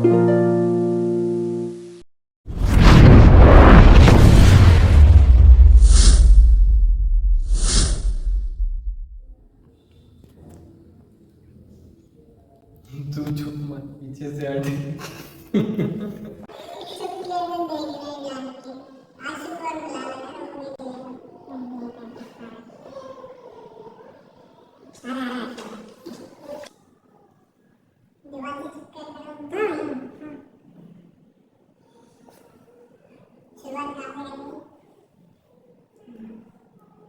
तू चुप मत, पीछे से हट।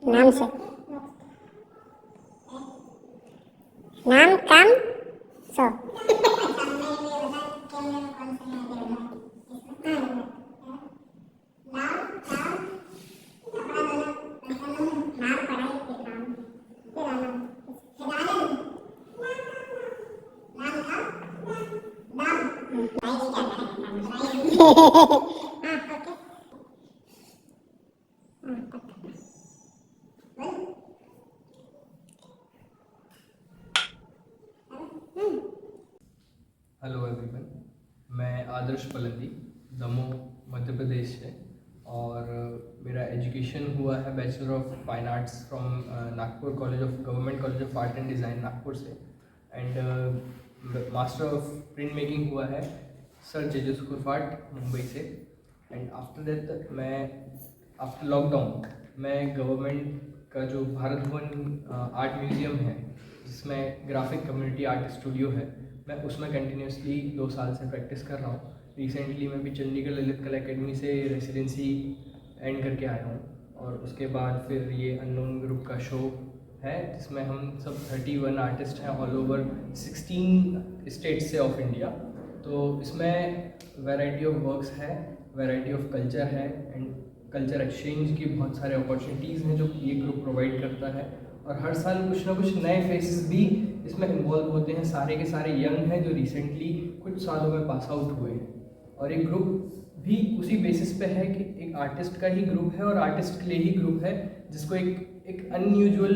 नाम से नाम काम सो हेलो एवरीवन, मैं आदर्श पलंदी, दमोह मध्य प्रदेश से। और मेरा एजुकेशन हुआ है bachelor of fine arts from Nagpur government college of art and design Nagpur से। And master of print making हुआ है सर जेजस कुरफाट मुंबई से। एंड आफ्टर दैट मैं आफ्टर लॉकडाउन मैं गवर्नमेंट का जो भारत भवन आर्ट म्यूज़ियम है, जिसमें ग्राफिक कम्युनिटी आर्ट स्टूडियो है, मैं उसमें कंटिन्यूसली 2 साल से प्रैक्टिस कर रहा हूँ। रिसेंटली मैं भी चंडीगढ़ ललित कला एकेडमी से रेसिडेंसी एंड करके आया हूँ। और उसके बाद फिर ये अननोन ग्रुप का शो है, जिसमें हम सब 31 आर्टिस्ट हैं ऑल ओवर 16 स्टेट्स से ऑफ इंडिया। तो इसमें वैरायटी ऑफ वर्क्स है, वैरायटी ऑफ कल्चर है, एंड कल्चर एक्सचेंज की बहुत सारे अपॉर्चुनिटीज़ हैं जो ये ग्रुप प्रोवाइड करता है। और हर साल कुछ ना कुछ नए फेसेस भी इसमें इन्वॉल्व होते हैं। सारे के सारे यंग हैं जो रिसेंटली कुछ सालों में पास आउट हुए हैं। और एक ग्रुप भी उसी बेसिस पे है कि एक आर्टिस्ट का ही ग्रुप है और आर्टिस्ट के लिए ही ग्रुप है, जिसको एक अनयूजुअल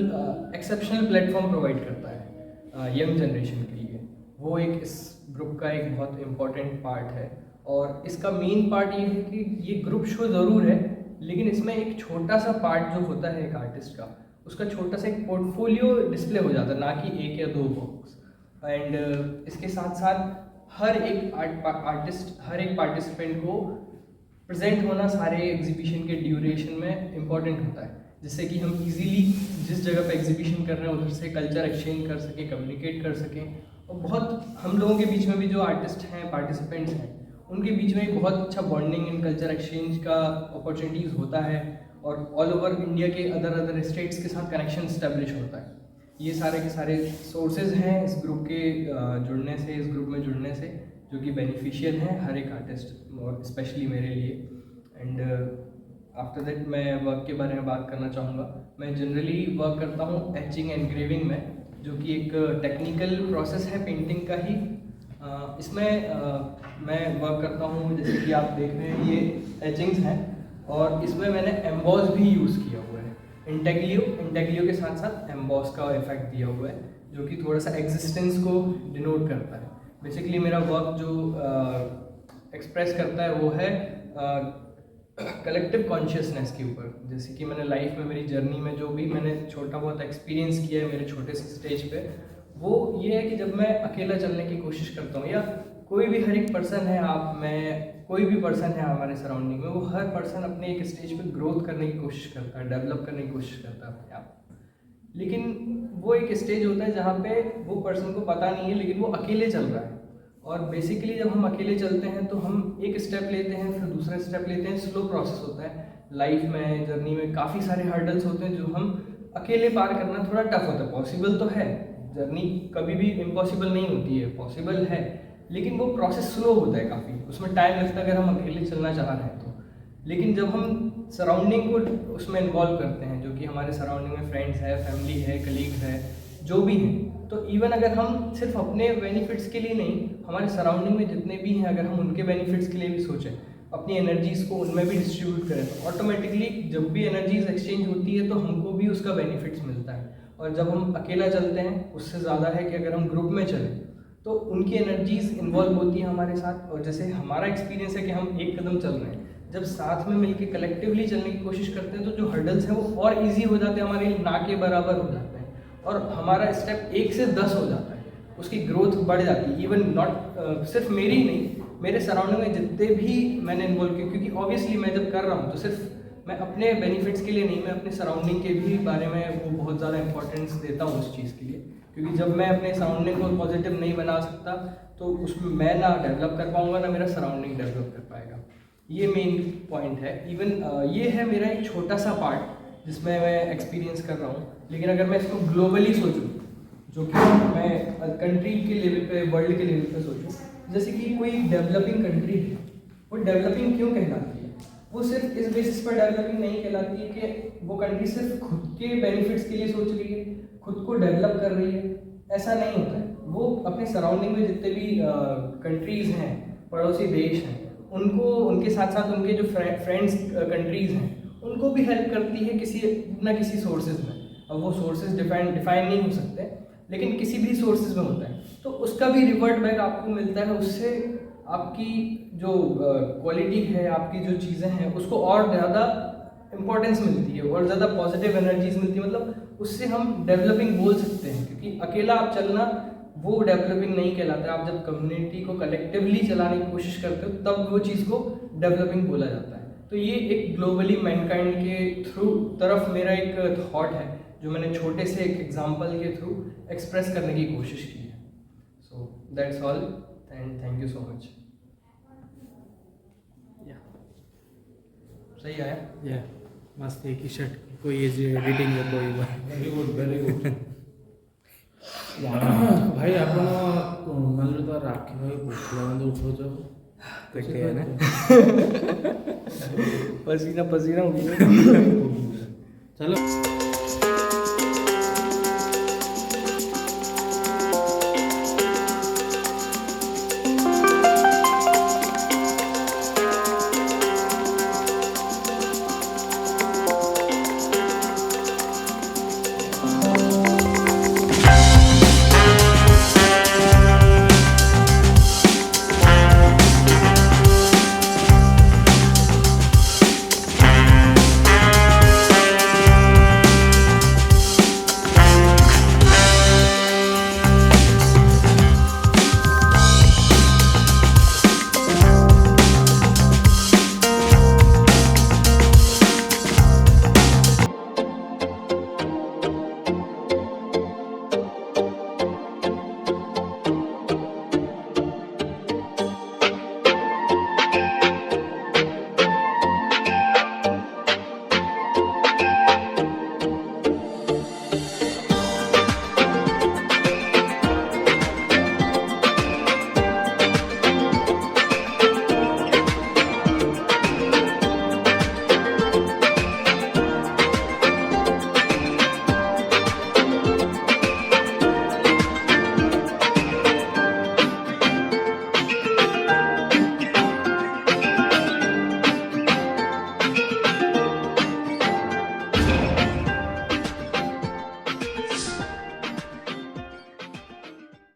एक्सेप्शनल प्लेटफॉर्म प्रोवाइड करता है यंग जनरेशन के लिए। वो एक इस ग्रुप का एक बहुत इम्पॉर्टेंट पार्ट है। और इसका मेन पार्ट ये है कि ये ग्रुप शो ज़रूर है, लेकिन इसमें एक छोटा सा पार्ट जो होता है एक आर्टिस्ट का, उसका छोटा सा एक पोर्टफोलियो डिस्प्ले हो जाता है, ना कि 1 या 2 बॉक्स। एंड इसके साथ साथ हर एक आर्टिस्ट, हर एक पार्टिसिपेंट को प्रेजेंट होना सारे एग्जीबिशन के ड्यूरेशन में इम्पॉर्टेंट होता है, जिससे कि हम इजीली जिस जगह पे एग्जीबिशन कर रहे हैं उधर से कल्चर एक्सचेंज कर सकें, कम्युनिकेट कर सकें। और बहुत हम लोगों के बीच में भी जो आर्टिस्ट हैं, पार्टिसिपेंट्स हैं, उनके बीच में एक बहुत अच्छा बॉन्डिंग एंड कल्चर एक्सचेंज का अपॉर्चुनिटीज़ होता है। और ऑल ओवर इंडिया के अदर स्टेट्स के साथ कनेक्शन स्टैब्लिश होता है। ये सारे के सारे सोर्सेज हैं इस ग्रुप के जुड़ने से, इस ग्रुप में जुड़ने से, जो कि बेनिफिशियल हैं हर एक आर्टिस्ट और स्पेशली मेरे लिए। एंड आफ्टर दैट मैं वर्क के बारे में बात करना चाहूँगा। मैं जनरली वर्क करता हूँ एचिंग एंड ग्रेविंग में, जो कि एक टेक्निकल प्रोसेस है पेंटिंग का ही। इसमें मैं वर्क करता हूँ, जैसे कि आप देख रहे हैं ये एचिंग्स हैं, और इसमें मैंने एम्बॉस भी यूज़ किया हुआ है। इंटेग्लियो के साथ साथ एम्बॉस का इफेक्ट दिया हुआ है, जो कि थोड़ा सा एग्जिस्टेंस को डिनोट करता है। बेसिकली मेरा वर्क जो एक्सप्रेस करता है वो है कलेक्टिव कॉन्शियसनेस के ऊपर। जैसे कि मैंने लाइफ में, मेरी जर्नी में जो भी मैंने छोटा बहुत एक्सपीरियंस किया है मेरे छोटे से स्टेज पे, वो ये है कि जब मैं अकेला चलने की कोशिश करता हूँ, या कोई भी, हर एक पर्सन है, आप, मैं, कोई भी पर्सन है हमारे सराउंडिंग में, वो हर पर्सन अपने एक स्टेज पे ग्रोथ करने की कोशिश करता है, डेवलप करने की कोशिश करता है अपने आप। लेकिन वो एक स्टेज होता है जहाँ पे वो पर्सन को पता नहीं है, लेकिन वो अकेले चल रहा है। और बेसिकली जब हम अकेले चलते हैं तो हम एक स्टेप लेते हैं, फिर दूसरा स्टेप लेते हैं, स्लो प्रोसेस होता है। लाइफ में, जर्नी में काफ़ी सारे हर्डल्स होते हैं जो हम अकेले पार करना थोड़ा टफ होता है। पॉसिबल तो है, जर्नी कभी भी इम्पॉसिबल नहीं होती है, पॉसिबल है, लेकिन वो प्रोसेस स्लो होता है काफ़ी, उसमें टाइम लगता है अगर हम अकेले चलना चाह रहे हैं तो। लेकिन जब हम सराउंडिंग को उसमें इन्वॉल्व करते हैं, जो कि हमारे सराउंडिंग में फ्रेंड्स है, फैमिली है, कलीग है, जो भी हैं, तो इवन अगर हम सिर्फ अपने बेनिफिट्स के लिए नहीं, हमारे सराउंडिंग में जितने भी हैं, अगर हम उनके बेनिफिट्स के लिए भी सोचें, अपनी एनर्जीज़ को उनमें भी डिस्ट्रीब्यूट करें, तो ऑटोमेटिकली जब भी एनर्जीज एक्सचेंज होती है तो हमको भी उसका बेनिफिट्स मिलता है। और जब हम अकेला चलते हैं, उससे ज़्यादा है कि अगर हम ग्रुप में चलें तो उनकी एनर्जीज इन्वॉल्व होती हैं हमारे साथ। और जैसे हमारा एक्सपीरियंस है कि हम एक कदम चल रहे हैं, जब साथ में मिलके कलेक्टिवली चलने की कोशिश करते हैं तो जो हर्डल्स हैं वो और इजी हो जाते हैं, हमारे लिए ना के बराबर हो जाते हैं, और हमारा स्टेप 1 से 10 हो जाता है, उसकी ग्रोथ बढ़ जाती है। इवन नॉट सिर्फ मेरी ही नहीं, मेरे सराउंडिंग में जितने भी मैंने इन्वॉल्व किए, क्योंकि ऑब्वियसली मैं जब कर रहा हूँ तो सिर्फ मैं अपने बेनिफिट्स के लिए नहीं, मैं अपने सराउंडिंग के भी बारे में वो बहुत ज़्यादा इंपॉर्टेंस देता हूँ उस चीज़ के लिए। क्योंकि जब मैं अपने सराउंडिंग को पॉजिटिव नहीं बना सकता तो उसमें मैं ना डेवलप कर पाऊँगा, ना मेरा सराउंडिंग डेवलप कर पाएगा। ये मेन पॉइंट है। इवन ये है मेरा एक छोटा सा पार्ट जिसमें मैं एक्सपीरियंस कर रहा हूँ, लेकिन अगर मैं इसको ग्लोबली सोचूँ, जो कि मैं कंट्री के लेवल पे, वर्ल्ड के लेवल पे सोचूँ, जैसे कि कोई डेवलपिंग कंट्री है, वो डेवलपिंग क्यों कहलाती है? वो सिर्फ इस बेसिस पर डेवलपिंग नहीं कहलाती है कि वो कंट्री सिर्फ खुद के बेनिफिट्स के लिए सोच रही है, खुद को डेवलप कर रही है, ऐसा नहीं होता है। वो अपने सराउंडिंग में जितने भी कंट्रीज़ हैं, पड़ोसी देश हैं, उनको, उनके साथ साथ उनके जो फ्रेंड्स कंट्रीज़ हैं, उनको भी हेल्प करती है किसी ना किसी सोर्सेज में। अब वो सोर्सेज डिफाइन नहीं हो सकते, लेकिन किसी भी सोर्सेज में होता है, तो उसका भी रिवर्ट बैक आपको मिलता है। उससे आपकी जो क्वालिटी है, आपकी जो चीज़ें हैं, उसको और ज़्यादा इम्पोर्टेंस मिलती है और ज़्यादा पॉजिटिव एनर्जीज मिलती है। मतलब उससे हम डेवलपिंग बोल सकते हैं, क्योंकि अकेला आप चलना वो डेवलपिंग नहीं कहलाता है। आप जब कम्युनिटी को कलेक्टिवली चलाने की कोशिश करते हो तब वो चीज़ को डेवलपिंग बोला जाता है। तो ये एक ग्लोबली मैनकाइंड के थ्रू तरफ मेरा एक थॉट है, जो मैंने छोटे से एक एग्जाम्पल के थ्रू एक्सप्रेस करने की कोशिश की है। So that's all and thank you so much. सही आया? या मस्त एक ही शर्ट कोई एडिटिंग कोई वेरी गुड वेरी गुड। भाई ଆପଣ मान लो तो राखी भाई उठला में उठो देखते हैं ना पसीना पसीना हो गया। चलो